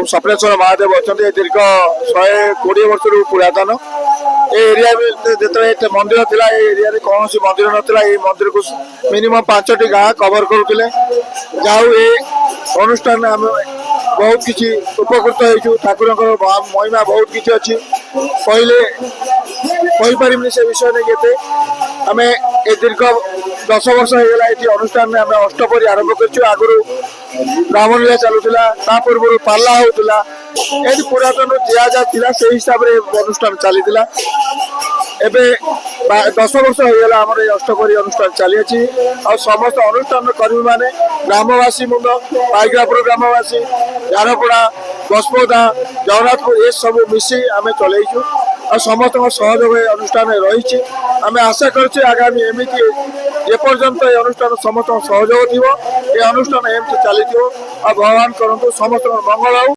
सप्लेश्वर महादेव अच्छा दीर्घ 120 वर्ष पुरातन एरिया जो मंदिर था एरिया कौन मंदिर नाला ये मंदिर को मिनिमम 5टी गाँ कवर करुले जाऊ ये अनुष्ठान आम बहुत किसी उपकृत हो ठाकुर महिमा बहुत किसी अच्छी कहले कहीपर से विषय नहीं आम ए दीर्घ 10 वर्ष होगा ये अनुष्ठान में आम अष्टपरी आरंभ कर आगुरी रामलीला चलुला पूर्व पाला होता ये पुरातन दिया जा से हिसाब से अनुष्ठान चली एवं 10 वर्ष होगा आम अष्टपरी अनुष्ठान चली आ समस्त अनुष्ठान कर्मी मैंने ग्रामवासी मुंड पाइग्रापुर ग्रामवासी झारपड़ा बसपदा जगन्नाथपुर ये सब मिसी आम चलैचु आ समस्त सहयोग अनुष्ठान रही आम आशा कर आगामी एमती एपर्यंत ये अनुष्ठान समस्त सहयोग थी ये अनुष्ठान एमती चली भगवान करतु समस्त मंगल हो।